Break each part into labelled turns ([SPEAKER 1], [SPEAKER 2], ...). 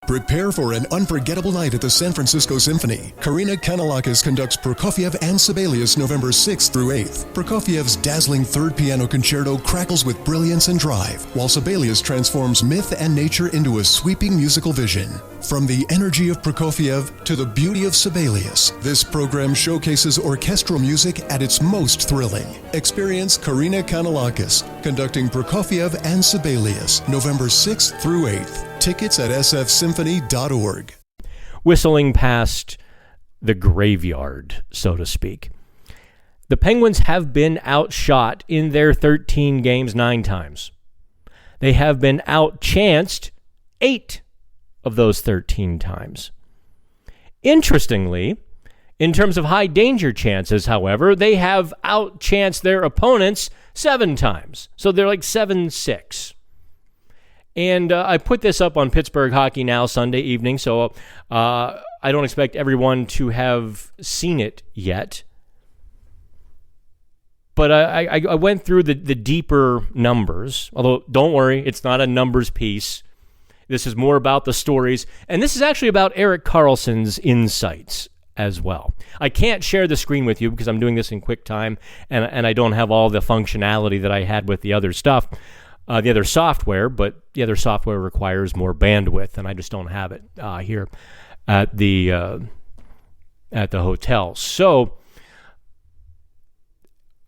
[SPEAKER 1] Prepare for an unforgettable night at the San Francisco Symphony. Karina Kanalakis conducts Prokofiev and Sibelius November 6th through 8th. Prokofiev's dazzling third piano concerto crackles with brilliance and drive, while Sibelius transforms myth and nature into a sweeping musical vision. From the energy of Prokofiev to the beauty of Sibelius, this program showcases orchestral music at its most thrilling. Experience Karina Kanalakis conducting Prokofiev and Sibelius November 6th through 8th. Tickets at sfsymphony.org.
[SPEAKER 2] Whistling past the graveyard, so to speak. The Penguins have been outshot in their 13 games 9 times. They have been outchanced 8 of those 13 times. Interestingly, in terms of high danger chances, however, they have outchanced their opponents 7 times. So they're like 7-6. And I put this up on Pittsburgh Hockey Now Sunday evening, so I don't expect everyone to have seen it yet. But I went through the deeper numbers, although don't worry, it's not a numbers piece. This is more about the stories, and this is actually about Erik Karlsson's insights as well. I can't share the screen with you because I'm doing this in quick time, and I don't have all the functionality that I had with the other stuff. The other software, but the other software requires more bandwidth, and I just don't have it here at the hotel. So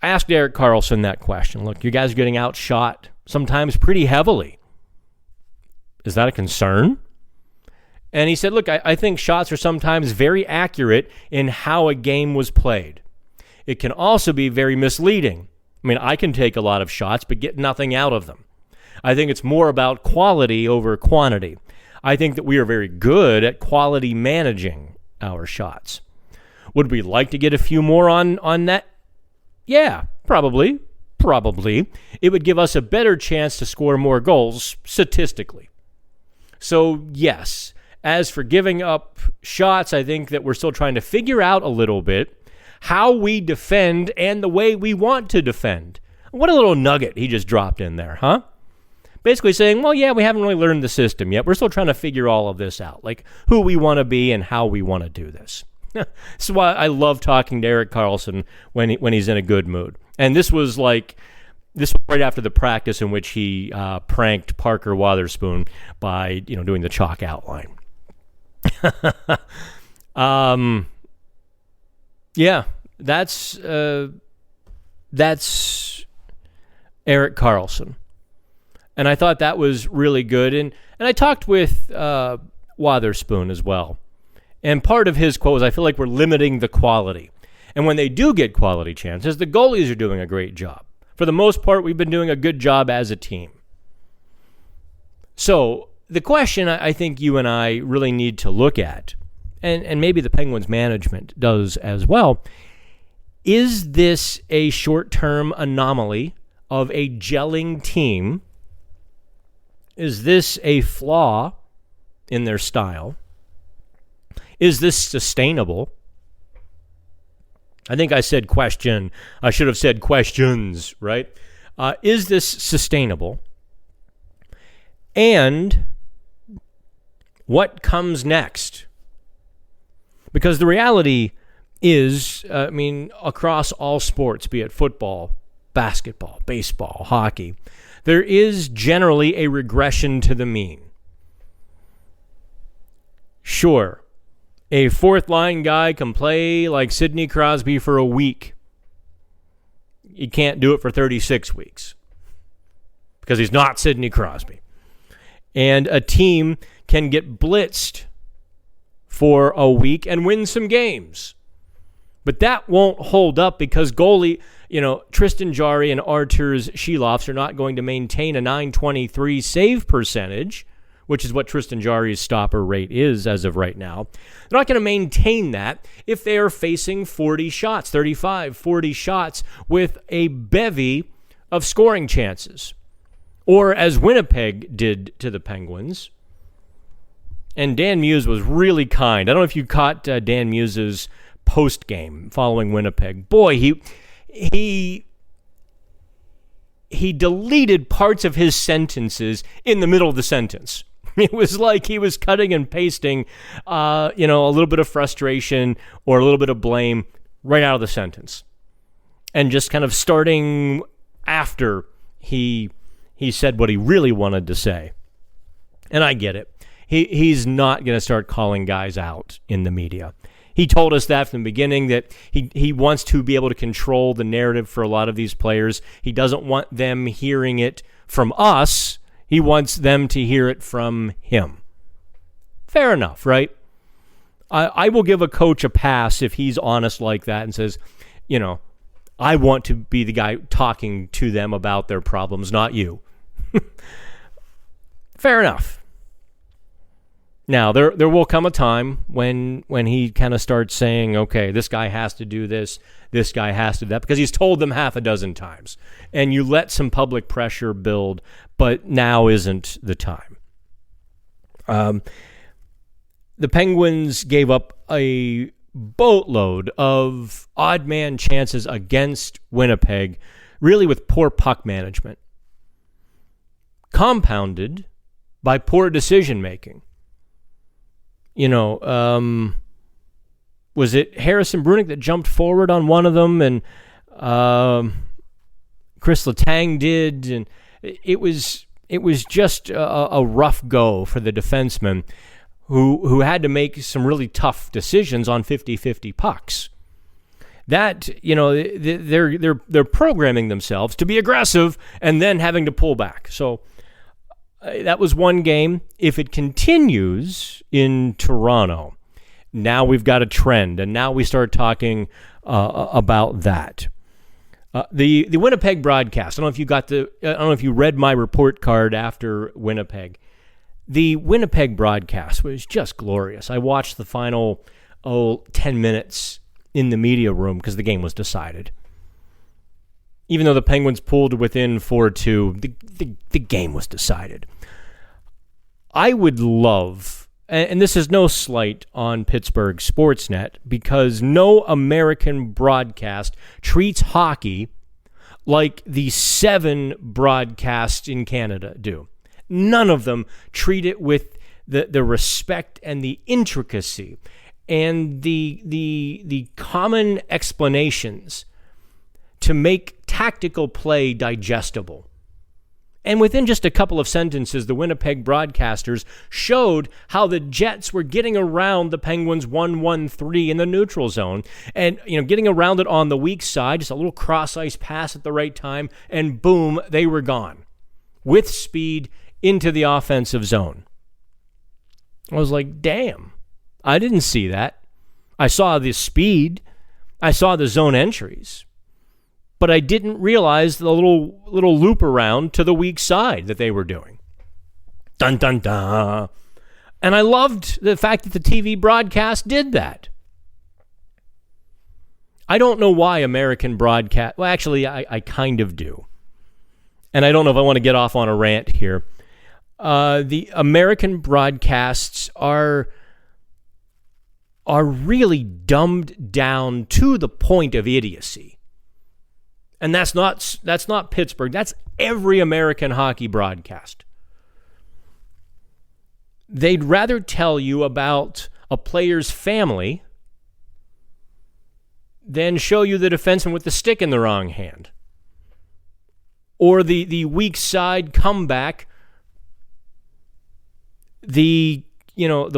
[SPEAKER 2] I asked Erik Karlsson that question. Look, you guys are getting outshot sometimes pretty heavily. Is that a concern? And he said, look, I think shots are sometimes very accurate in how a game was played. It can also be very misleading. I mean, I can take a lot of shots, but get nothing out of them. I think it's more about quality over quantity. I think that we are very good at quality managing our shots. Would we like to get a few more on that? Yeah, probably. It would give us a better chance to score more goals statistically. So, yes. As for giving up shots, I think that we're still trying to figure out a little bit how we defend and the way we want to defend. What a little nugget he just dropped in there, huh? Basically saying, well, yeah, we haven't really learned the system yet. We're still trying to figure all of this out, like who we want to be and how we want to do this. This is why I love talking to Erik Karlsson when he's in a good mood. And this was right after the practice in which he pranked Parker Wotherspoon by doing the chalk outline. Yeah, that's Erik Karlsson. And I thought that was really good. And I talked with Wotherspoon as well. And part of his quote was, I feel like we're limiting the quality. And when they do get quality chances, the goalies are doing a great job. For the most part, we've been doing a good job as a team. So the question I think you and I really need to look at, and maybe the Penguins management does as well, is this a short-term anomaly of a gelling team? Is this a flaw in their style? Is this sustainable? I think I said question. I should have said questions, right? Is this sustainable? And what comes next? Because the reality is, across all sports, be it football, basketball, baseball, hockey, there is generally a regression to the mean. Sure, a fourth-line guy can play like Sidney Crosby for a week. He can't do it for 36 weeks because he's not Sidney Crosby. And a team can get blitzed for a week and win some games. But that won't hold up because goalie, Tristan Jarry and Arturs Shilovs are not going to maintain a .923 save percentage, which is what Tristan Jarry's stopper rate is as of right now. They're not going to maintain that if they are facing 40 shots, 35, 40 shots with a bevy of scoring chances. Or as Winnipeg did to the Penguins. And Dan Muse was really kind. I don't know if you caught Dan Muse's post-game following Winnipeg. Boy, he deleted parts of his sentences in the middle of the sentence. It was like he was cutting and pasting, a little bit of frustration or a little bit of blame right out of the sentence. And just kind of starting after he said what he really wanted to say. And I get it. He's not going to start calling guys out in the media. He told us that from the beginning, that he wants to be able to control the narrative for a lot of these players. He doesn't want them hearing it from us. He wants them to hear it from him. Fair enough, right? I will give a coach a pass if he's honest like that and says, I want to be the guy talking to them about their problems, not you. Fair enough. Now, there will come a time when he kind of starts saying, okay, this guy has to do this guy has to do that, because he's told them half a dozen times. And you let some public pressure build, but now isn't the time. The Penguins gave up a boatload of odd man chances against Winnipeg, really with poor puck management, compounded by poor decision making. Was it Harrison Brunick that jumped forward on one of them, and Chris Letang did, and it was just a rough go for the defenseman who had to make some really tough decisions on 50-50 pucks. That, they're programming themselves to be aggressive and then having to pull back. So that was one game. If it continues in Toronto, now we've got a trend, and now we start talking about that. The Winnipeg broadcast. I don't know if you read my report card after Winnipeg. The Winnipeg broadcast was just glorious. I watched the final 10 minutes in the media room because the game was decided. Even though the Penguins pulled within 4-2, the game was decided. I would love, and this is no slight on Pittsburgh Sportsnet, because no American broadcast treats hockey like the 7 broadcasts in Canada do. None of them treat it with the respect and the intricacy and the common explanations to make tactical play digestible. And within just a couple of sentences, the Winnipeg broadcasters showed how the Jets were getting around the Penguins 1-1-3 in the neutral zone, and getting around it on the weak side, just a little cross-ice pass at the right time, and boom, they were gone with speed into the offensive zone. I was like, damn, I didn't see that. I saw the speed. I saw the zone entries. But I didn't realize the little loop around to the weak side that they were doing. Dun, dun, dun. And I loved the fact that the TV broadcast did that. I don't know why American broadcast... Well, actually, I kind of do. And I don't know if I want to get off on a rant here. The American broadcasts are really dumbed down to the point of idiocy. And that's not Pittsburgh. That's every American hockey broadcast. They'd rather tell you about a player's family than show you the defenseman with the stick in the wrong hand, or the weak side comeback, the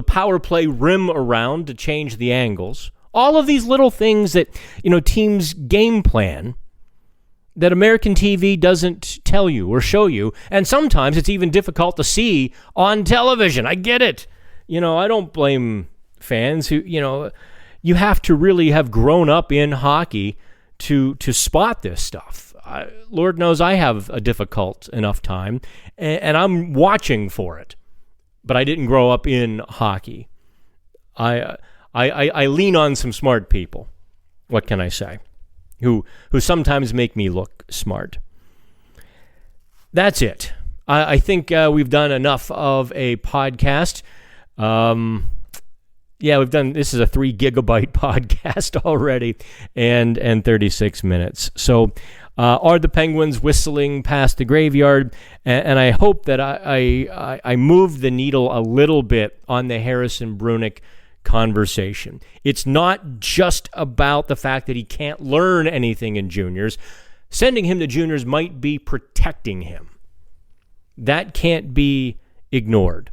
[SPEAKER 2] power play rim around to change the angles. All of these little things that teams game plan that American TV doesn't tell you or show you, and sometimes it's even difficult to see on television. I get it. I don't blame fans who, you have to really have grown up in hockey to spot this stuff. Lord knows I have a difficult enough time, and I'm watching for it. But I didn't grow up in hockey. I lean on some smart people. What can I say? Who sometimes make me look smart. That's it. I think we've done enough of a podcast. Yeah, this is a 3 gigabyte podcast already, and 36 minutes. So, are the Penguins whistling past the graveyard? And I hope that I moved the needle a little bit on the Harrison Brunick conversation. It's not just about the fact that he can't learn anything in juniors. Sending him to juniors might be protecting him. That can't be ignored.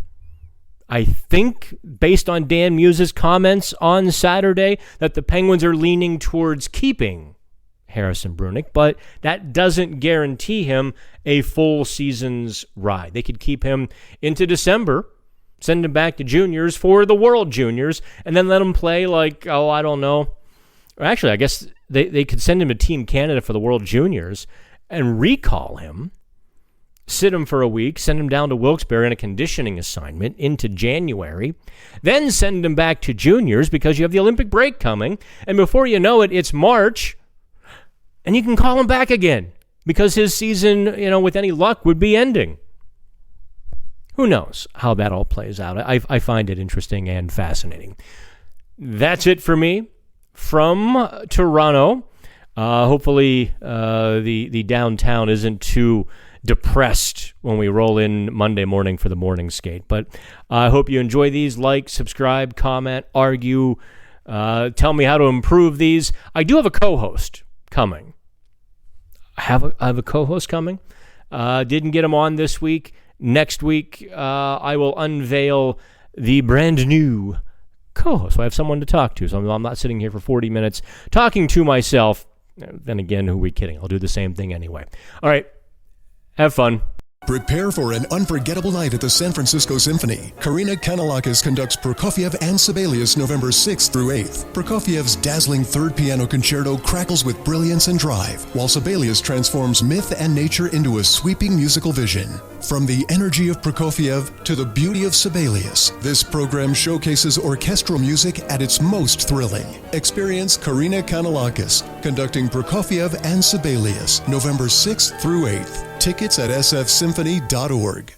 [SPEAKER 2] I think, based on Dan Muse's comments on Saturday, that the Penguins are leaning towards keeping Harrison Brunick, but that doesn't guarantee him a full season's ride. They could keep him into December, send him back to juniors for the World Juniors, and then let him play like, I don't know. Or actually, I guess they could send him to Team Canada for the World Juniors and recall him, sit him for a week, send him down to Wilkes-Barre in a conditioning assignment into January, then send him back to juniors because you have the Olympic break coming, and before you know it, it's March, and you can call him back again because his season, with any luck, would be ending. Who knows how that all plays out? I find it interesting and fascinating. That's it for me from Toronto. Hopefully the downtown isn't too depressed when we roll in Monday morning for the morning skate. But I hope you enjoy these. Like, subscribe, comment, argue, tell me how to improve these. I do have a co-host coming. I have a co-host coming. Didn't get him on this week. Next week, I will unveil the brand new co-host. So I have someone to talk to. So I'm not sitting here for 40 minutes talking to myself. Then again, who are we kidding? I'll do the same thing anyway. All right. Have fun.
[SPEAKER 1] Prepare for an unforgettable night at the San Francisco Symphony. Karina Kanalakis conducts Prokofiev and Sibelius November 6th through 8th. Prokofiev's dazzling third piano concerto crackles with brilliance and drive, while Sibelius transforms myth and nature into a sweeping musical vision. From the energy of Prokofiev to the beauty of Sibelius, this program showcases orchestral music at its most thrilling. Experience Karina Kanalakis conducting Prokofiev and Sibelius November 6th through 8th. Tickets at sfsymphony.org.